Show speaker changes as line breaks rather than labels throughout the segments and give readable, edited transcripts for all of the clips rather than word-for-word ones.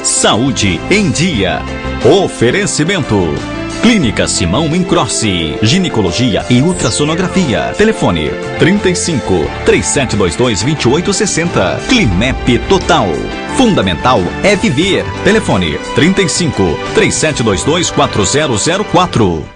Saúde em Dia. Oferecimento: Clínica Simão Incrossi, ginecologia e ultrassonografia. Telefone 35 3722 2860. Climep Total. Fundamental é viver. Telefone 35 3722 4004.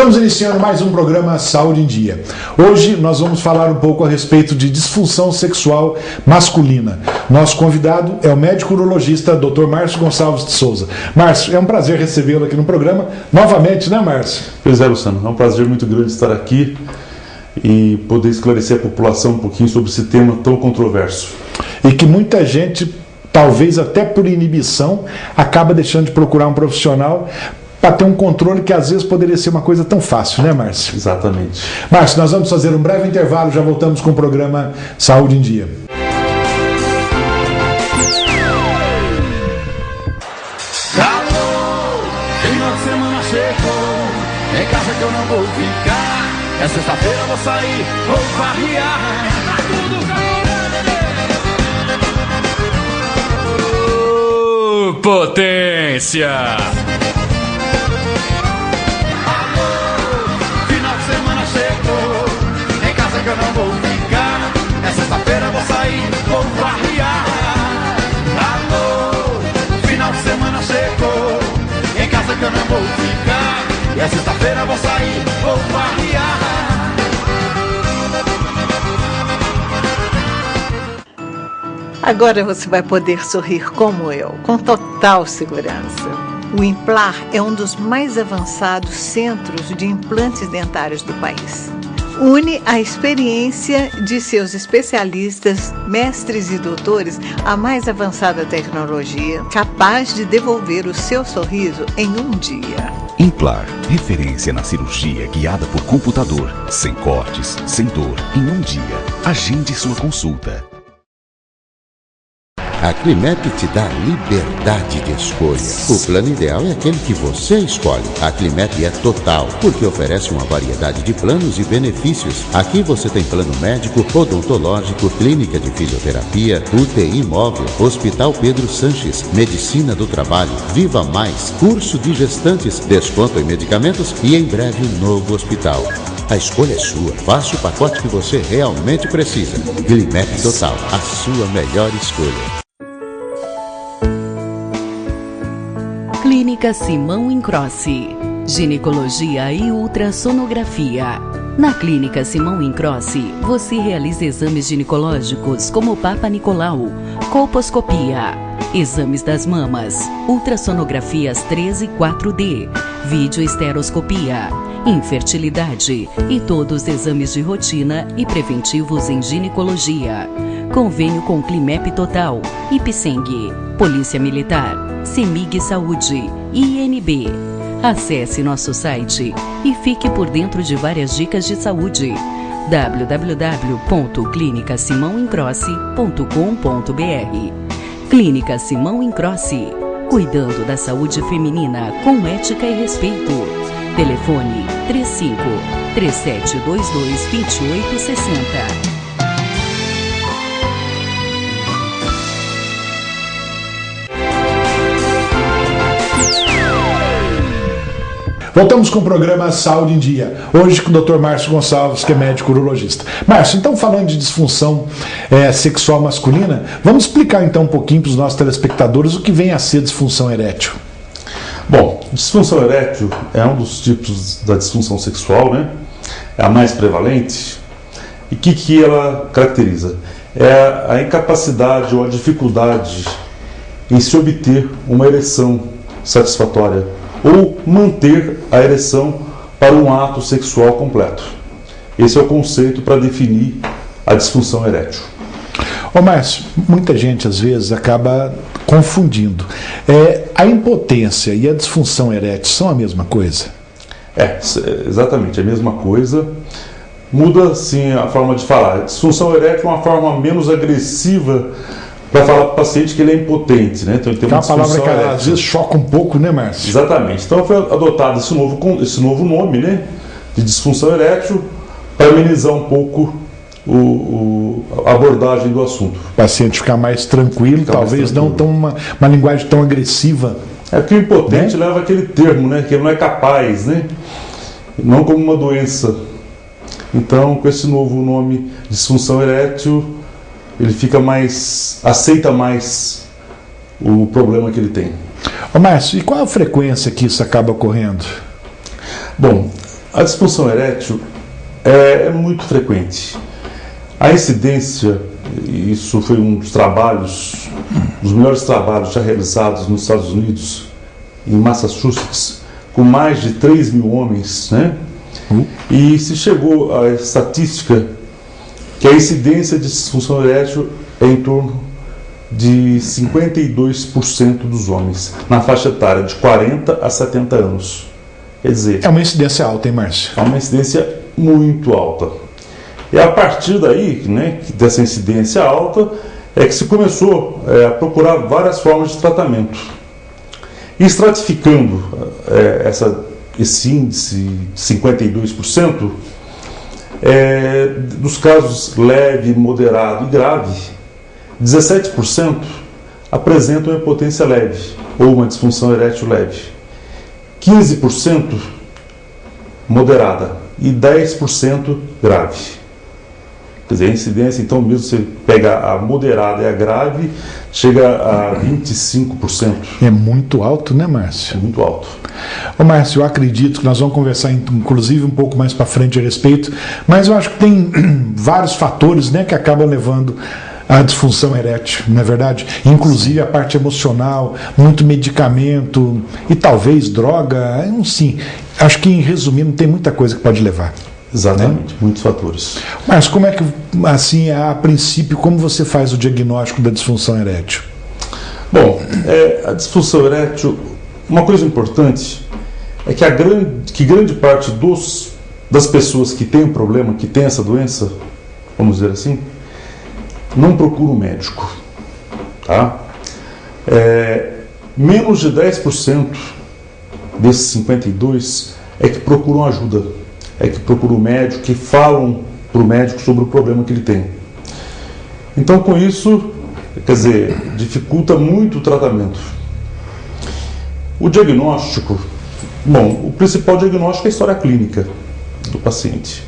Estamos iniciando mais um programa Saúde em Dia. Hoje nós vamos falar um pouco a respeito de disfunção sexual masculina. Nosso convidado é o médico urologista Dr. Márcio Gonçalves de Souza. Márcio, é um prazer recebê-lo aqui no programa, novamente, né, Márcio?
Pois é, Luciano, é um prazer muito grande estar aqui e poder esclarecer a população um pouquinho sobre esse tema tão controverso.
E que muita gente, talvez até por inibição, acaba deixando de procurar um profissional para ter um controle que às vezes poderia ser uma coisa tão fácil, né, Márcio?
Exatamente.
Márcio, nós vamos fazer um breve intervalo, já voltamos com o programa Saúde em Dia.
Alô, final de semana chegou, em casa que eu não vou ficar. É sexta-feira, eu vou sair, vou farrear. Tá tudo potência! Que eu não vou ficar. É sexta-feira, eu vou sair, vou farrear. Alô, final de semana chegou. Em casa que eu não vou ficar. E é sexta-feira, eu vou sair, vou farrear.
Agora você vai poder sorrir como eu, com total segurança. O Implar é um dos mais avançados centros de implantes dentários do país. Une a experiência de seus especialistas, mestres e doutores à mais avançada tecnologia, capaz de devolver o seu sorriso em um dia.
Implar, referência na cirurgia guiada por computador, sem cortes, sem dor, em um dia. Agende sua consulta.
A Climep te dá liberdade de escolha. O plano ideal é aquele que você escolhe. A Climep é total, porque oferece uma variedade de planos e benefícios. Aqui você tem plano médico, odontológico, clínica de fisioterapia, UTI móvel, Hospital Pedro Sanches, Medicina do Trabalho, Viva Mais, curso de gestantes, desconto em medicamentos e em breve um novo hospital. A escolha é sua. Faça o pacote que você realmente precisa. Climep Total, a sua melhor escolha.
Clínica Simão Incrossi, ginecologia e ultrassonografia. Na Clínica Simão Incrossi, você realiza exames ginecológicos como Papa Nicolau, colposcopia, exames das mamas, ultrassonografias 3 e 4D, videoesteroscopia, infertilidade e todos os exames de rotina e preventivos em ginecologia. Convênio com Climep Total, Ipseng, Polícia Militar, CEMIG Saúde e INB. Acesse nosso site e fique por dentro de várias dicas de saúde. www.clinicasimãoincrossi.com.br. Clínica Simão Incrossi, cuidando da saúde feminina com ética e respeito. Telefone 35 3722 2860.
Voltamos com o programa Saúde em Dia, hoje com o Dr. Márcio Gonçalves, que é médico urologista. Márcio, então falando de disfunção sexual masculina, vamos explicar então um pouquinho para os nossos telespectadores o que vem a ser disfunção erétil.
Bom, disfunção erétil é um dos tipos da disfunção sexual, né? É a mais prevalente. E o que ela caracteriza? É a incapacidade ou a dificuldade em se obter uma ereção satisfatória ou manter a ereção para um ato sexual completo. Esse é o conceito para definir a disfunção erétil.
Ô Márcio, muita gente às vezes acaba confundindo. A impotência e a disfunção erétil são a mesma coisa?
Exatamente, a mesma coisa. Muda sim a forma de falar. A disfunção erétil é uma forma menos agressiva para falar para o paciente que ele é impotente, né? Então ele tem uma
palavra que às vezes choca um pouco, né, Márcio?
Exatamente. Então foi adotado esse novo nome, né, de disfunção erétil, para amenizar um pouco a abordagem do assunto.
O paciente ficar mais tranquilo, talvez não tão uma linguagem tão agressiva.
Que o impotente leva aquele termo, né, que ele não é capaz, né, não como uma doença. Então, com esse novo nome, disfunção erétil, ele aceita mais o problema que ele tem.
Ô Márcio, e qual a frequência que isso acaba ocorrendo?
Bom, a disfunção erétil é muito frequente. A incidência, isso foi um dos melhores trabalhos já realizados nos Estados Unidos, em Massachusetts, com mais de 3 mil homens, né? E se chegou à estatística que a incidência de disfunção erétil é em torno de 52% dos homens, na faixa etária de 40 a 70 anos. Quer dizer...
É uma incidência alta, hein, Márcio?
É uma incidência muito alta. E a partir daí, né, dessa incidência alta, é que se começou a procurar várias formas de tratamento. E estratificando esse índice de 52%, dos casos leve, moderado e grave, 17% apresentam impotência leve ou uma disfunção erétil leve, 15% moderada e 10% grave. Quer dizer, a incidência, então, mesmo você pega a moderada e a grave, chega a 25%.
É muito alto, né, Márcio?
É muito alto.
Ô Márcio, eu acredito que nós vamos conversar inclusive um pouco mais para frente a respeito, mas eu acho que tem vários fatores, né, que acabam levando à disfunção erétil, não é verdade? Inclusive a parte emocional, muito medicamento e talvez droga, sim. Acho que, resumindo, tem muita coisa que pode levar.
Exatamente, né? Muitos fatores.
Mas como é que, assim, a princípio, como você faz o diagnóstico da disfunção erétil?
Bom, a disfunção erétil, uma coisa importante é que grande parte das pessoas que têm um problema, que têm essa doença, vamos dizer assim, não procuram um médico. Tá? Menos de 10% desses 52% é que procuram ajuda. É que procuram o médico, que falam para o médico sobre o problema que ele tem. Então, com isso, quer dizer, dificulta muito o tratamento. O diagnóstico, bom, o principal diagnóstico é a história clínica do paciente.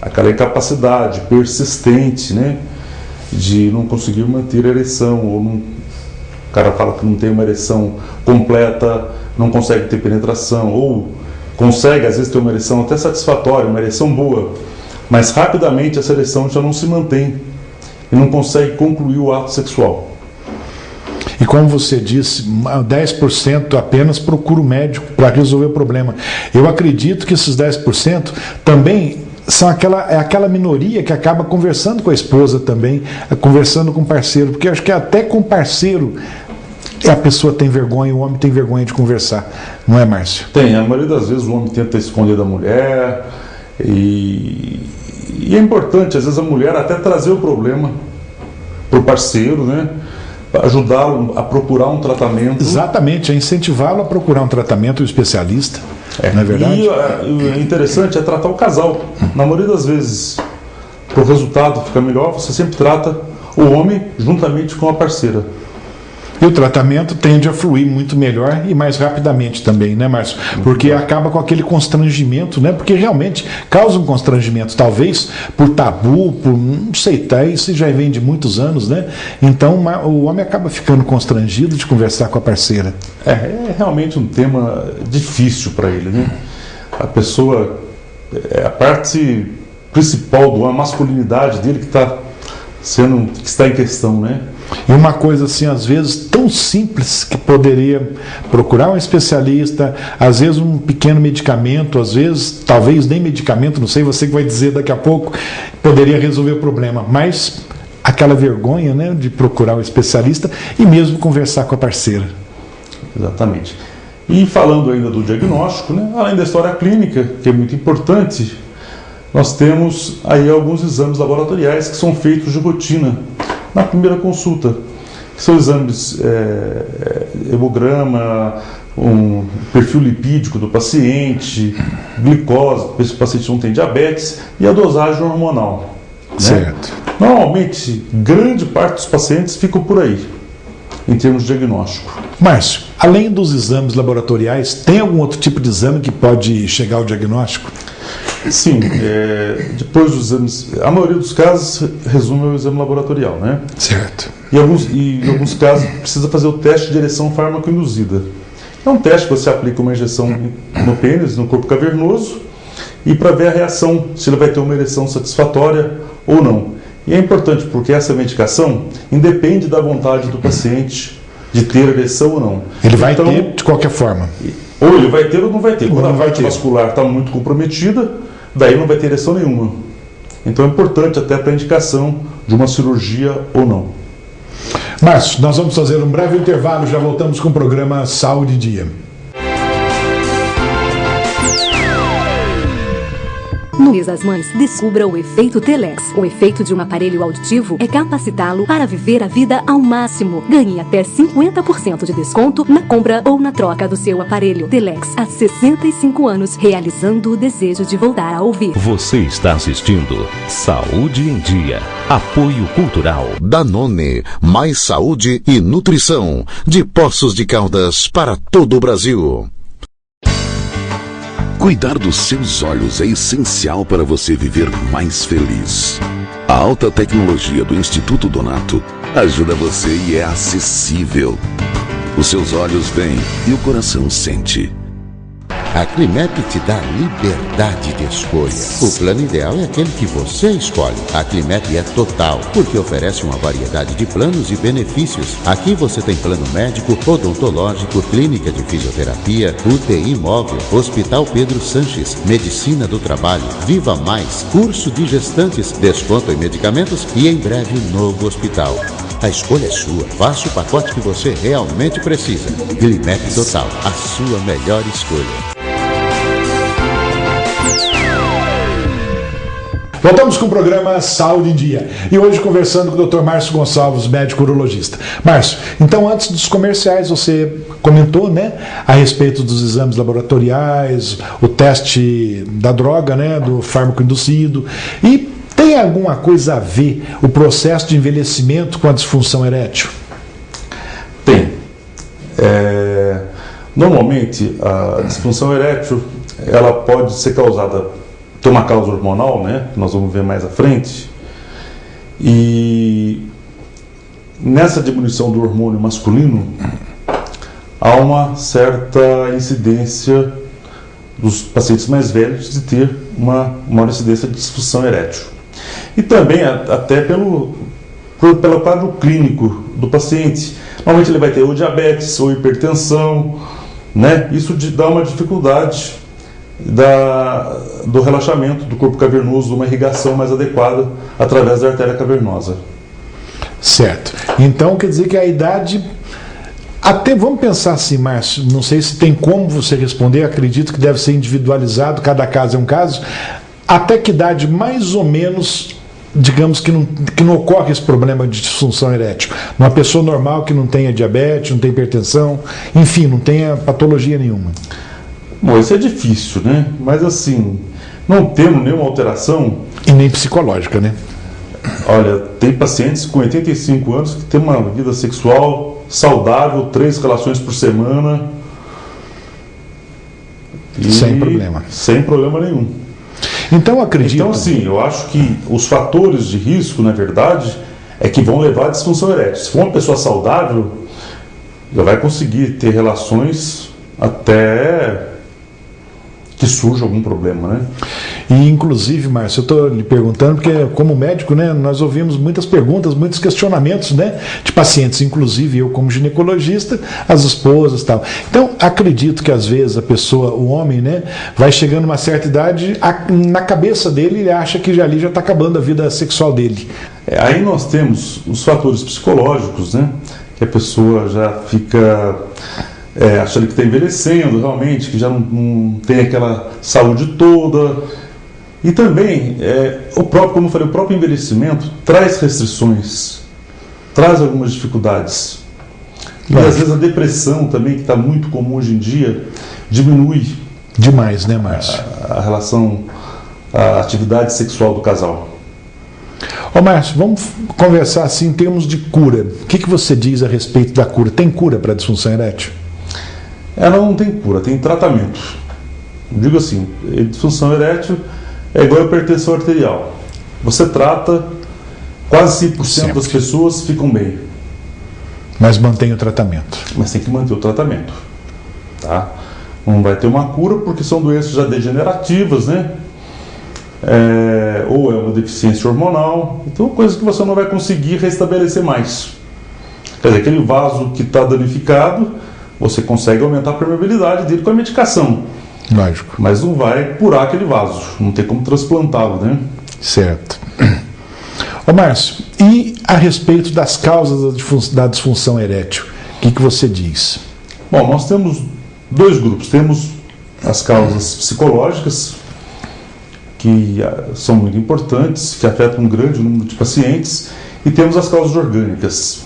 Aquela incapacidade persistente, né, de não conseguir manter a ereção, ou o cara fala que não tem uma ereção completa, não consegue ter penetração, ou consegue, às vezes, ter uma ereção até satisfatória, uma ereção boa, mas rapidamente essa ereção já não se mantém e não consegue concluir o ato sexual.
E como você disse, 10% apenas procura o médico para resolver o problema. Eu acredito que esses 10% também são aquela minoria que acaba conversando com a esposa também, conversando com o parceiro, porque eu acho que até com o parceiro a pessoa tem vergonha, o homem tem vergonha de conversar, não é, Márcio?
Tem, a maioria das vezes o homem tenta esconder da mulher e é importante, às vezes, a mulher até trazer o problema para o parceiro, né? Ajudá-lo a procurar um tratamento.
Exatamente, é incentivá-lo a procurar um tratamento, um especialista, não é verdade?
E o interessante é tratar o casal. Na maioria das vezes, para o resultado ficar melhor, você sempre trata o homem juntamente com a parceira.
E o tratamento tende a fluir muito melhor e mais rapidamente também, né, Márcio? Porque acaba com aquele constrangimento, né? Porque realmente causa um constrangimento, talvez por tabu, por não sei, tá, isso já vem de muitos anos, né? Então o homem acaba ficando constrangido de conversar com a parceira.
É realmente um tema difícil para ele, né? A pessoa, a parte principal da masculinidade dele que está em questão, né?
E uma coisa assim, às vezes, tão simples que poderia procurar um especialista, às vezes um pequeno medicamento, às vezes, talvez nem medicamento, não sei, você que vai dizer daqui a pouco, poderia resolver o problema. Mas aquela vergonha, né, de procurar um especialista e mesmo conversar com a parceira.
Exatamente. E falando ainda do diagnóstico, né, além da história clínica, que é muito importante, nós temos aí alguns exames laboratoriais que são feitos de rotina na primeira consulta. São exames hemograma, um perfil lipídico do paciente, glicose, se o paciente não tem diabetes, e a dosagem hormonal.
Certo.
Né? Normalmente, grande parte dos pacientes ficam por aí, em termos de diagnóstico.
Márcio, além dos exames laboratoriais, tem algum outro tipo de exame que pode chegar ao diagnóstico?
Sim, depois dos exames, a maioria dos casos resume ao exame laboratorial, né?
Certo.
E em alguns casos precisa fazer o teste de ereção fármaco-induzida. É um teste que você aplica uma injeção no pênis, no corpo cavernoso, e para ver a reação, se ele vai ter uma ereção satisfatória ou não. E é importante porque essa medicação independe da vontade do paciente de ter ereção ou não.
Ele vai ter de qualquer forma.
Ou ele vai ter ou não vai ter. Quando a
vai
parte
ter.
vascular está muito comprometida, daí não vai ter ereção nenhuma. Então é importante até para a indicação de uma cirurgia ou não.
Márcio, nós vamos fazer um breve intervalo, já voltamos com o programa Saúde em Dia.
No Mês das Mães, descubra o efeito Telex. O efeito de um aparelho auditivo é capacitá-lo para viver a vida ao máximo. Ganhe até 50% de desconto na compra ou na troca do seu aparelho. Telex, há 65 anos, realizando o desejo de voltar a ouvir.
Você está assistindo Saúde em Dia. Apoio Cultural.
Danone, mais saúde e nutrição. De Poços de Caldas para todo o Brasil.
Cuidar dos seus olhos é essencial para você viver mais feliz. A alta tecnologia do Instituto Donato ajuda você e é acessível. Os seus olhos veem e o coração sente.
A Climep te dá liberdade de escolha. O plano ideal é aquele que você escolhe. A Climep é total, porque oferece uma variedade de planos e benefícios. Aqui você tem plano médico, odontológico, clínica de fisioterapia, UTI móvel, Hospital Pedro Sanches, Medicina do Trabalho, Viva Mais, curso de gestantes, desconto em medicamentos e em breve novo hospital. A escolha é sua. Faça o pacote que você realmente precisa. Climep Total, a sua melhor escolha.
Voltamos com o programa Saúde em Dia. E hoje conversando com o Dr. Márcio Gonçalves, médico urologista. Márcio, então antes dos comerciais você comentou, né, a respeito dos exames laboratoriais, o teste da droga, né, do fármaco induzido. E tem alguma coisa a ver o processo de envelhecimento com a disfunção erétil?
Tem. Normalmente a disfunção erétil ela pode ser causada, tem uma causa hormonal, né, que nós vamos ver mais à frente, e nessa diminuição do hormônio masculino há uma certa incidência dos pacientes mais velhos de ter uma maior incidência de disfunção erétil. E também até pelo quadro clínico do paciente. Normalmente ele vai ter ou diabetes ou hipertensão, né? Isso dá uma dificuldade do relaxamento do corpo cavernoso, uma irrigação mais adequada através da artéria cavernosa.
Certo. Então quer dizer que a idade... Até vamos pensar assim, Márcio, não sei se tem como você responder, acredito que deve ser individualizado, cada caso é um caso. Até que idade mais ou menos, digamos que não ocorre esse problema de disfunção erétil? Uma pessoa normal que não tenha diabetes, não tenha hipertensão, enfim, não tenha patologia nenhuma.
Bom, isso é difícil, né? Mas assim, não tendo nenhuma alteração...
E nem psicológica, né?
Olha, tem pacientes com 85 anos que têm uma vida sexual saudável, 3 relações por semana.
Sem problema.
Sem problema nenhum.
Então, acredito...
Então, sim, eu acho que os fatores de risco, na verdade, é que vão levar à disfunção erétil. Se for uma pessoa saudável, ela vai conseguir ter relações até que surja algum problema, né?
E inclusive, Márcio, eu estou lhe perguntando porque como médico, né, nós ouvimos muitas perguntas, muitos questionamentos, né, de pacientes, inclusive eu como ginecologista, as esposas e tal. Então, acredito que às vezes a pessoa, o homem, né, vai chegando a uma certa idade, na cabeça dele ele acha que ali já está acabando a vida sexual dele.
Aí nós temos os fatores psicológicos, né, que a pessoa já fica achando que está envelhecendo realmente, que já não tem aquela saúde toda. E também, como eu falei, o próprio envelhecimento traz restrições, traz algumas dificuldades. E às vezes a depressão também, que está muito comum hoje em dia, diminui
demais, né, Márcio?
A relação, a atividade sexual do casal.
Ô Márcio, vamos conversar assim em termos de cura. O que você diz a respeito da cura? Tem cura para a disfunção erétil?
Ela não tem cura, tem tratamento. Digo assim, a disfunção erétil é igual a hipertensão arterial. Você trata, quase 100% das pessoas ficam bem.
Mas mantém o tratamento.
Mas tem que manter o tratamento. Tá? Não vai ter uma cura porque são doenças já degenerativas, né? Ou é uma deficiência hormonal. Então, coisa que você não vai conseguir restabelecer mais. Quer dizer, aquele vaso que está danificado, você consegue aumentar a permeabilidade dele com a medicação.
Lógico.
Mas não vai curar aquele vaso, não tem como transplantá-lo, né?
Certo. Ô Márcio, e a respeito das causas da disfunção erétil, o que você diz?
Bom, nós temos dois grupos. Temos as causas psicológicas, que são muito importantes, que afetam um grande número de pacientes, e temos as causas orgânicas.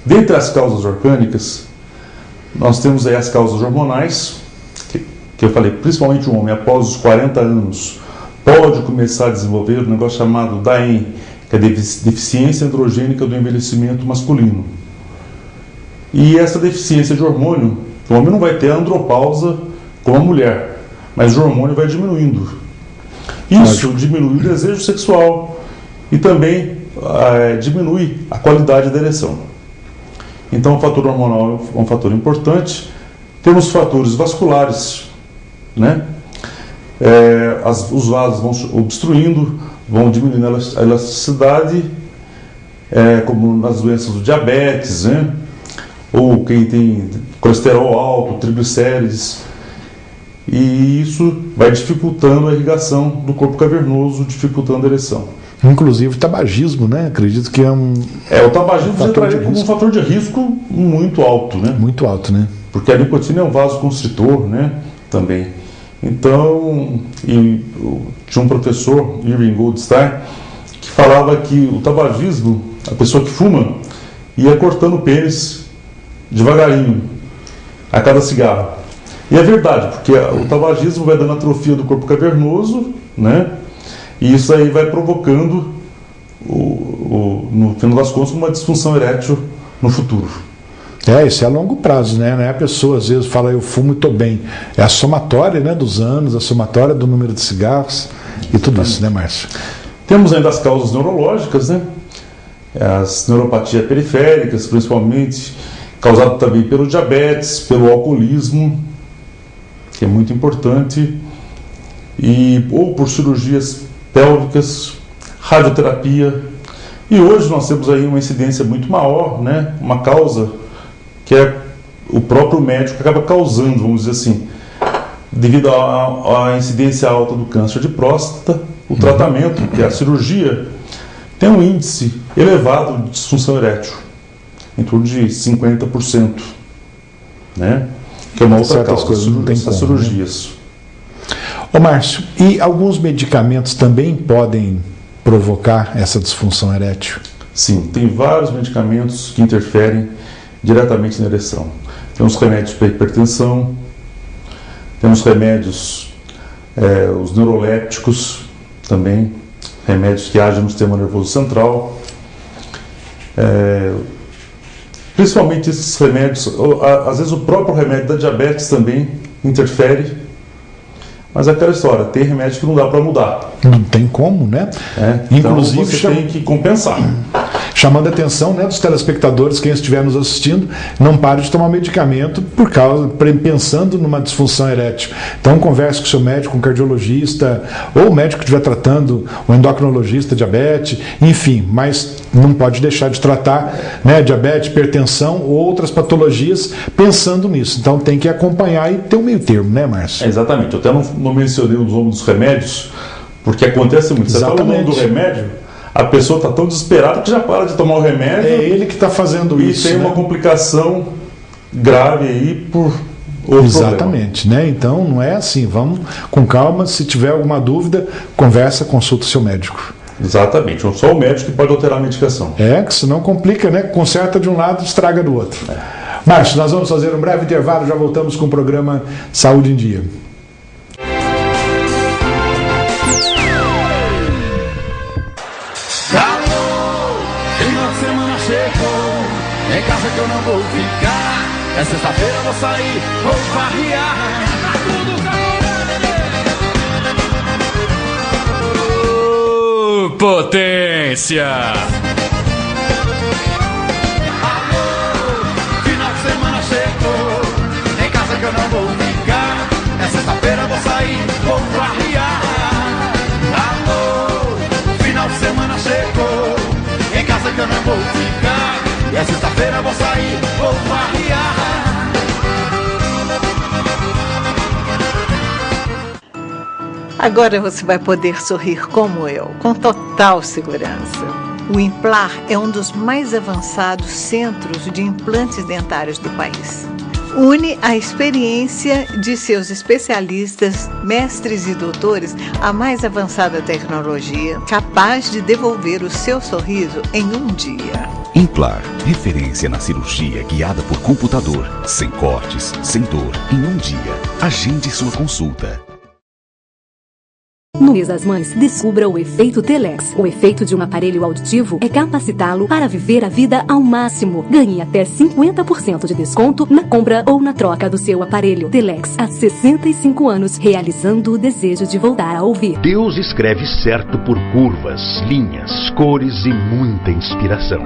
Dentre as causas orgânicas, nós temos aí as causas hormonais, que eu falei, principalmente o homem, após os 40 anos, pode começar a desenvolver um negócio chamado DAEM, que é a deficiência androgênica do envelhecimento masculino. E essa deficiência de hormônio, o homem não vai ter andropausa como a mulher, mas o hormônio vai diminuindo. Isso diminui o desejo sexual e também diminui a qualidade da ereção. Então o fator hormonal é um fator importante. Temos fatores vasculares, né? Os vasos vão obstruindo, vão diminuindo a elasticidade, como nas doenças do diabetes, né? Ou quem tem colesterol alto, triglicérides, e isso vai dificultando a irrigação do corpo cavernoso, dificultando a ereção.
Inclusive o tabagismo, né? Acredito que é
o tabagismo você traria como um fator de risco muito alto, né?
Muito alto, né?
Porque a nicotina é um vasoconstritor, né? Também. Então, tinha um professor, Irving Goldstein, que falava que o tabagismo, a pessoa que fuma, ia cortando o pênis devagarinho, a cada cigarro. E é verdade, porque o tabagismo vai dando atrofia do corpo cavernoso, né? E isso aí vai provocando, no final das contas, uma disfunção erétil no futuro.
Isso é a longo prazo, né? A pessoa às vezes fala, eu fumo e estou bem. É a somatória, né, dos anos, a somatória do número de cigarros e tudo isso, né, Márcio?
Temos ainda as causas neurológicas, né? As neuropatias periféricas, principalmente, causado também pelo diabetes, pelo alcoolismo, que é muito importante, ou por cirurgias pélvicas, radioterapia. E hoje nós temos aí uma incidência muito maior, né? Uma causa que é o próprio médico que acaba causando, vamos dizer assim, devido à incidência alta do câncer de próstata, o tratamento, que é a cirurgia, tem um índice elevado de disfunção erétil, em torno de 50%, né? Que é uma outra causa,
coisas não tem
essas
como,
cirurgias.
Né? Ô Márcio, e alguns medicamentos também podem provocar essa disfunção erétil?
Sim, tem vários medicamentos que interferem diretamente na ereção. Temos remédios para hipertensão, temos remédios, os neurolépticos também, remédios que agem no sistema nervoso central. Principalmente esses remédios, às vezes o próprio remédio da diabetes também interfere, mas é aquela história, tem remédio que não dá para mudar.
Não tem como, né?
Então
Inclusive
você tem que compensar.
chamando a atenção, né, dos telespectadores, quem estiver nos assistindo, não pare de tomar medicamento pensando numa disfunção erétil. Então converse com o seu médico, com o cardiologista, ou o médico que estiver tratando, o endocrinologista, diabetes, enfim, mas não pode deixar de tratar, né, diabetes, hipertensão ou outras patologias pensando nisso. Então tem que acompanhar e ter um meio termo, né, Márcio?
Exatamente. Eu até não mencionei os nomes dos remédios, porque acontece muito. Você fala o nome do remédio, a pessoa está tão desesperada que já para de tomar o remédio. É
ele que está fazendo isso.
E tem, né, uma complicação grave aí por outro
Exatamente,
problema.
Né? Então não é assim. Vamos com calma. Se tiver alguma dúvida, conversa, consulta o seu médico.
Exatamente. Só o médico que pode alterar a medicação.
Que senão complica, né? Conserta de um lado, estraga do outro. Márcio, nós vamos fazer um breve intervalo, já voltamos com o programa Saúde em Dia.
Alô, final de semana chegou, em casa que eu não vou ficar. É sexta-feira, vou sair, vou farrear. Tá tudo
potência!
Alô, final de semana chegou, em casa que eu não vou ficar. É sexta-feira, vou sair, vou farrear. Alô, final de semana chegou, em casa que eu não vou ficar. É sexta-feira, vou sair, vou farrear.
Agora você vai poder sorrir como eu, com total segurança. O Implar é um dos mais avançados centros de implantes dentários do país. Une a experiência de seus especialistas, mestres e doutores à mais avançada tecnologia, capaz de devolver o seu sorriso em um dia.
Implar, referência na cirurgia guiada por computador, sem cortes, sem dor, em um dia. Agende sua consulta.
No Mês das Mães, descubra o efeito Telex. O efeito de um aparelho auditivo é capacitá-lo para viver a vida ao máximo. Ganhe até 50% de desconto na compra ou na troca do seu aparelho. Telex, há 65 anos, realizando o desejo de voltar a ouvir.
Deus escreve certo por curvas, linhas, cores e muita inspiração.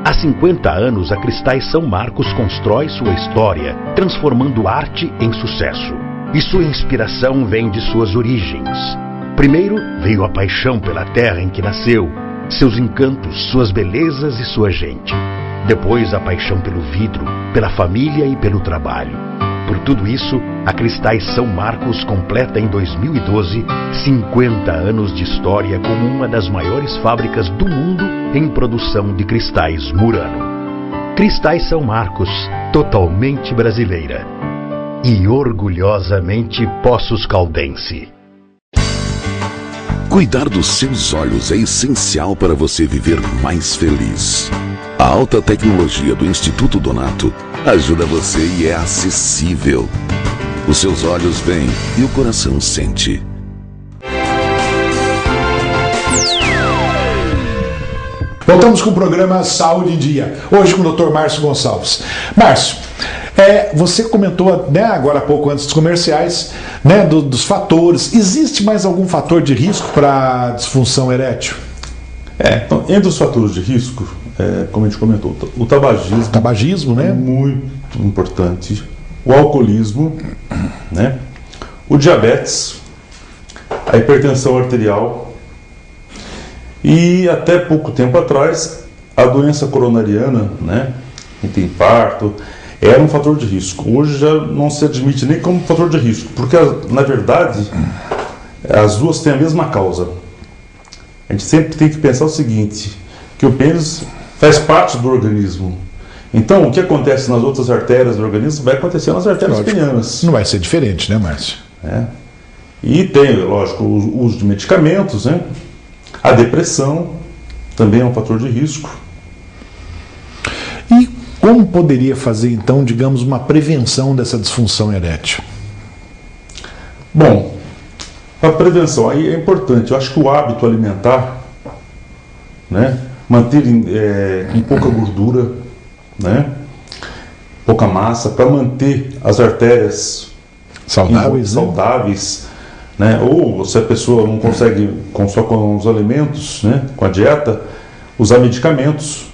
Há 50 anos, a Cristais São Marcos constrói sua história, transformando arte em sucesso. E sua inspiração vem de suas origens. Primeiro veio a paixão pela terra em que nasceu, seus encantos, suas belezas e sua gente. Depois a paixão pelo vidro, pela família e pelo trabalho. Por tudo isso, a Cristais São Marcos completa em 2012 50 anos de história como uma das maiores fábricas do mundo em produção de cristais Murano. Cristais São Marcos, totalmente brasileira. E orgulhosamente Poços Caldense.
Cuidar dos seus olhos é essencial para você viver mais feliz. A alta tecnologia do Instituto Donato ajuda você e é acessível. Os seus olhos veem e o coração sente.
Voltamos com o programa Saúde em Dia. Hoje com o Dr. Márcio Gonçalves. Márcio, você comentou, né, agora há pouco antes dos comerciais, né, dos fatores. Existe mais algum fator de risco para a disfunção erétil?
Então, entre os fatores de risco, como a gente comentou, o tabagismo,
né?
É muito importante. O alcoolismo, né? O diabetes, a hipertensão arterial e até pouco tempo atrás a doença coronariana, né? Tem infarto, era um fator de risco. Hoje já não se admite nem como fator de risco, porque na verdade as duas têm a mesma causa. A gente sempre tem que pensar o seguinte, que o pênis faz parte do organismo. Então, o que acontece nas outras artérias do organismo vai acontecer nas artérias penianas.
Não vai ser diferente, né, Márcio?
E tem, lógico, o uso de medicamentos, né? A depressão também é um fator de risco.
E como poderia fazer, então, digamos, uma prevenção dessa disfunção erétil?
Bom, a prevenção aí é importante. Eu acho que o hábito alimentar, né? Manter com pouca gordura, né? Pouca massa, para manter as artérias saudáveis, né? Ou se a pessoa não consegue só com os alimentos, né? Com a dieta, usar medicamentos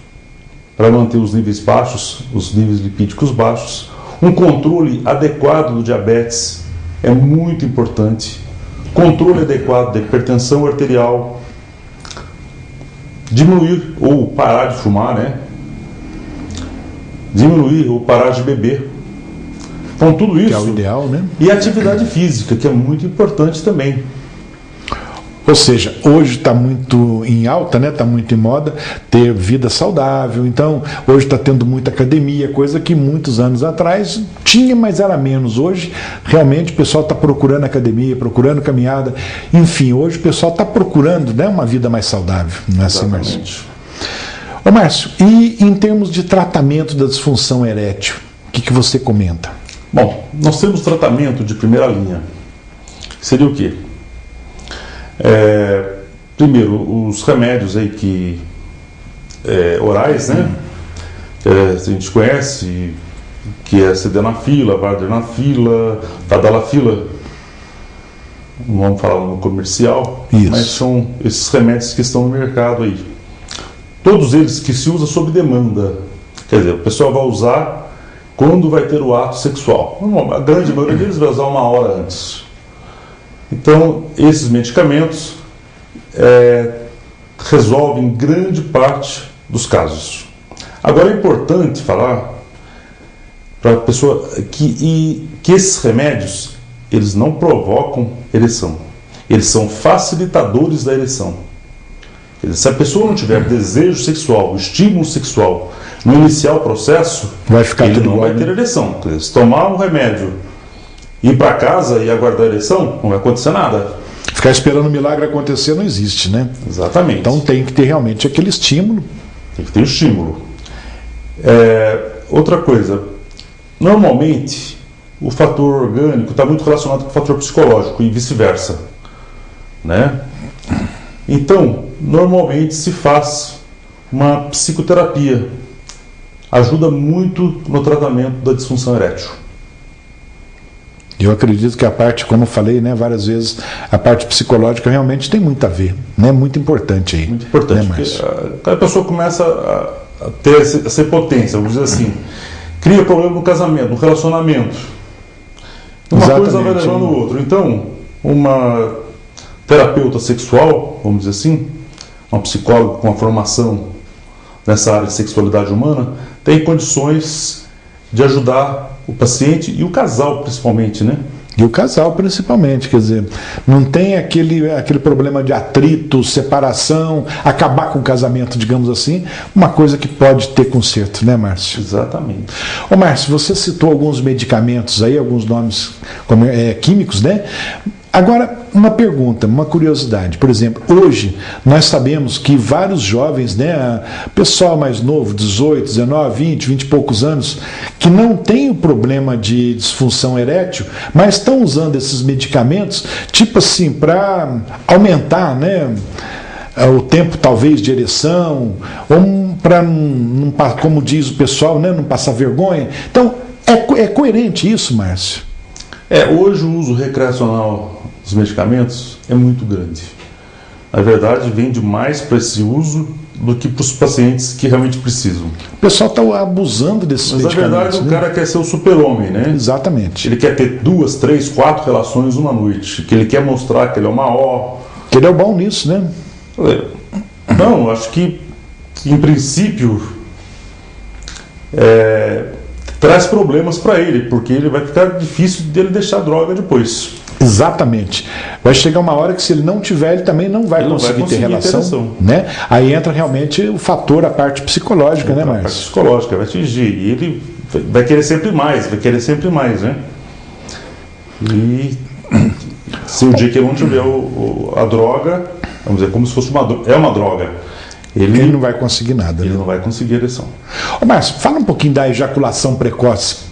para manter os níveis baixos, os níveis lipídicos baixos. Um controle adequado do diabetes é muito importante. Controle adequado da hipertensão arterial. Diminuir ou parar de fumar, né? Diminuir ou parar de beber. Então tudo isso.
Que é o ideal, né?
E a atividade física, que é muito importante também.
Ou seja, hoje está muito em alta, né? Está muito em moda ter vida saudável. Então, hoje está tendo muita academia, coisa que muitos anos atrás tinha, mas era menos. Hoje, realmente, o pessoal está procurando academia, procurando caminhada. Enfim, hoje o pessoal está procurando, né, uma vida mais saudável. Não é assim, Márcio? Ô, Márcio, e em termos de tratamento da disfunção erétil, o que você comenta?
Bom, nós temos tratamento de primeira linha. Seria o quê? Primeiro, os remédios aí que orais, né? A gente conhece, que é sildenafila, vardenafila, tadalafila, não vamos falar no comercial, mas são esses remédios que estão no mercado aí. Todos eles que se usam sob demanda, quer dizer, o pessoal vai usar quando vai ter o ato sexual. A grande maioria deles vai usar 1 hora antes. Então, esses medicamentos resolvem grande parte dos casos. Agora, é importante falar para a pessoa que esses remédios, eles não provocam ereção. Eles são facilitadores da ereção. Quer dizer, se a pessoa não tiver desejo sexual, estímulo sexual, no iniciar o processo, ele não vai ter ereção. Quer dizer, se tomar um remédio, ir para casa e aguardar a ereção, não vai acontecer nada.
Ficar esperando o milagre acontecer não existe, né?
Exatamente.
Então tem que ter realmente aquele estímulo.
Tem que ter estímulo. Outra coisa, normalmente o fator orgânico está muito relacionado com o fator psicológico e vice-versa, né? Então, normalmente se faz uma psicoterapia. Ajuda muito no tratamento da disfunção erétil.
Eu acredito que a parte, como eu falei, né, várias vezes, a parte psicológica realmente tem muito a ver, né? Muito importante aí.
Muito importante,
né,
porque a pessoa começa a ter essa impotência, vamos dizer assim, cria problema no casamento, no relacionamento. Uma coisa vai levando o outro. Então, uma terapeuta sexual, vamos dizer assim, uma psicóloga com uma formação nessa área de sexualidade humana, tem condições de ajudar o paciente e o casal principalmente, né?
E o casal principalmente, quer dizer, não tem aquele problema de atrito, separação, acabar com o casamento, digamos assim, uma coisa que pode ter conserto, né, Márcio?
Exatamente.
Ô, Márcio, você citou alguns medicamentos aí, alguns nomes químicos, né? Agora, uma pergunta, uma curiosidade. Por exemplo, hoje nós sabemos que vários jovens, né, pessoal mais novo, 18, 19, 20 e poucos anos, que não tem o problema de disfunção erétil, mas estão usando esses medicamentos, tipo assim, para aumentar, né, o tempo talvez de ereção, ou para, como diz o pessoal, né, não passar vergonha. Então, é coerente isso, Márcio?
Hoje o uso recreacional dos medicamentos é muito grande. Na verdade, vende mais para esse uso do que para os pacientes que realmente precisam.
O pessoal está abusando desses medicamentos.
Mas na verdade,
né?
O cara quer ser o super-homem, né?
Exatamente.
Ele quer ter 2, 3, 4 relações uma noite, que ele quer mostrar que ele é o maior.
Que ele é o bom nisso, né?
Não, acho que em princípio traz problemas para ele, porque ele vai ficar difícil dele deixar a droga depois.
Exatamente. Vai chegar uma hora que se ele não tiver, ele também não vai conseguir ter relação, né? Aí entra realmente o fator, a parte psicológica, né, Márcio? A parte
psicológica vai atingir. E ele vai querer sempre mais, né? E se o dia que ele não tiver a droga, vamos dizer, como se fosse uma droga, ele
não vai conseguir nada.
Ele não vai conseguir ereção.
Ô, Márcio, fala um pouquinho da ejaculação precoce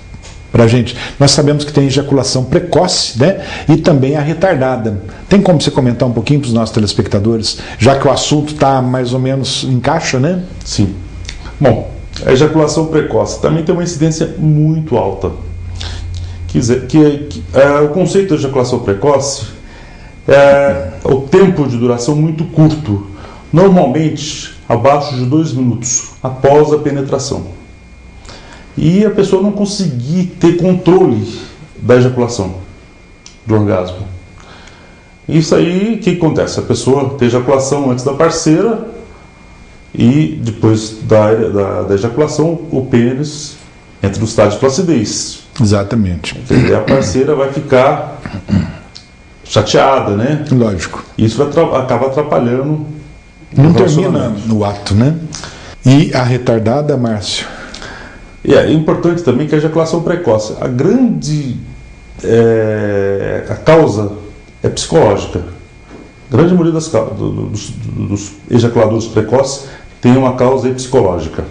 pra gente. Nós sabemos que tem ejaculação precoce, né? E também a retardada. Tem como você comentar um pouquinho para os nossos telespectadores, já que o assunto está mais ou menos em caixa, né?
Sim. Bom, a ejaculação precoce também tem uma incidência muito alta. O conceito da ejaculação precoce é o tempo de duração muito curto. Normalmente, abaixo de 2 minutos após a penetração. E a pessoa não conseguir ter controle da ejaculação, do orgasmo. Isso aí, o que acontece? A pessoa tem ejaculação antes da parceira e depois da ejaculação o pênis entra no estado de flacidez.
Exatamente.
E a parceira vai ficar chateada, né?
Lógico.
Isso acaba atrapalhando.
Não termina no ato, né? E a retardada, Márcio?
E é importante também que a ejaculação precoce, a grande a causa é psicológica. A grande maioria dos ejaculadores precoces tem uma causa psicológica.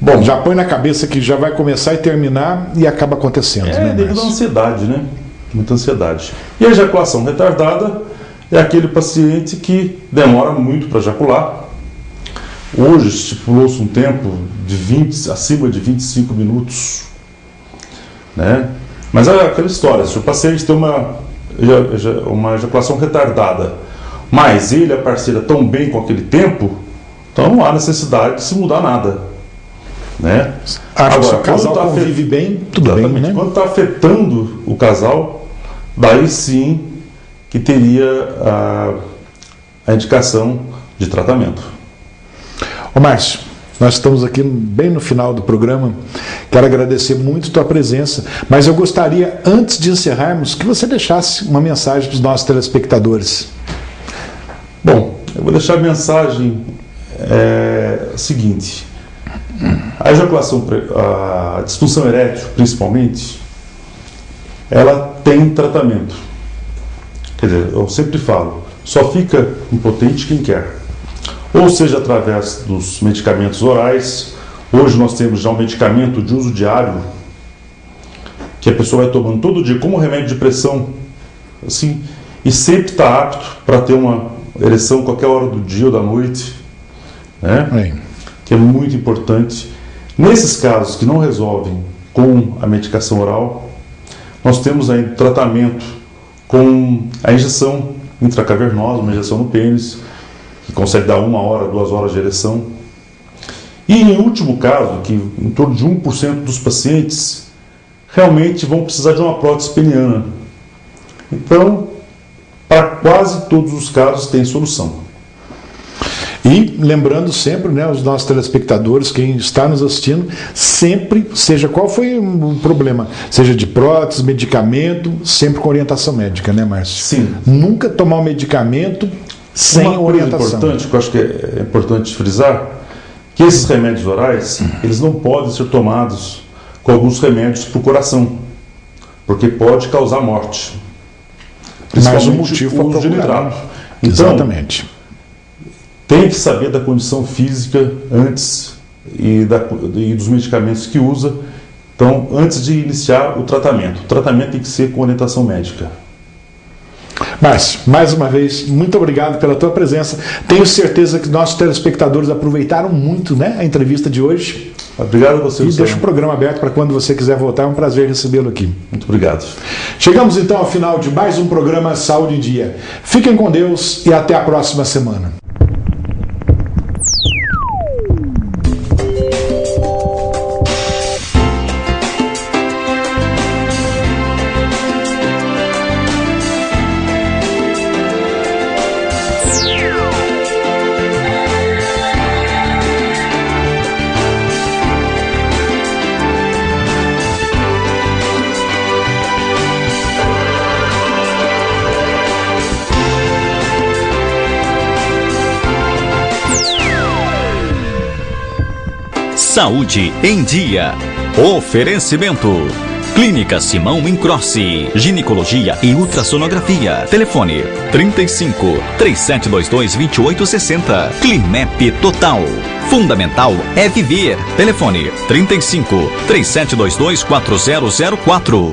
Bom, já põe na cabeça que já vai começar e terminar e acaba acontecendo, né?
Devido à ansiedade, né? Muita ansiedade. E a ejaculação retardada é aquele paciente que demora muito para ejacular. Hoje estipulou-se um tempo de acima de 25 minutos, né? Mas é aquela história, se o paciente tem uma ejaculação retardada, mas ele e a parceira estão bem com aquele tempo, então não há necessidade de se mudar nada, né?
Agora, se o casal convive bem, tudo bem, né?
Quando está afetando o casal, daí sim que teria a indicação de tratamento.
Ô Márcio, nós estamos aqui bem no final do programa. Quero agradecer muito a tua presença, mas eu gostaria, antes de encerrarmos, que você deixasse uma mensagem para os nossos telespectadores.
Bom, eu vou deixar a mensagem seguinte. A ejaculação, a disfunção erétil, principalmente, ela tem tratamento. Quer dizer, eu sempre falo, só fica impotente quem quer. Ou seja, através dos medicamentos orais. Hoje nós temos já um medicamento de uso diário, que a pessoa vai tomando todo dia como remédio de pressão, assim, e sempre está apto para ter uma ereção qualquer hora do dia ou da noite, né? Que é muito importante. Nesses casos que não resolvem com a medicação oral, nós temos aí tratamento com a injeção intracavernosa, uma injeção no pênis, que consegue dar 1 hora, 2 horas de ereção. E em último caso, que em torno de 1% dos pacientes realmente vão precisar de uma prótese peniana. Então, para quase todos os casos tem solução.
E lembrando sempre, né, os nossos telespectadores, quem está nos assistindo, sempre, seja qual foi o problema, seja de prótese, medicamento, sempre com orientação médica, né, Márcio?
Sim.
Nunca tomar um medicamento sem orientação.
Importante, que eu acho que é importante frisar, que esses remédios orais, eles não podem ser tomados com alguns remédios para o coração, porque pode causar morte.
Principalmente o motivo
uso de nitrato. Então,
exatamente.
Tem que saber da condição física antes e dos medicamentos que usa. Então, antes de iniciar o tratamento tem que ser com orientação médica.
Márcio, mais uma vez, muito obrigado pela tua presença. Tenho certeza que nossos telespectadores aproveitaram muito, né, a entrevista de hoje.
Obrigado a você,
E deixa o programa aberto para quando você quiser voltar. É um prazer recebê-lo aqui.
Muito obrigado.
Chegamos então ao final de mais um programa Saúde em Dia. Fiquem com Deus e até a próxima semana.
Saúde em Dia. Oferecimento: Clínica Simão Incrossi, ginecologia e ultrassonografia. Telefone 35 3722 2860. Climep Total. Fundamental é viver. Telefone 35 3722 4004.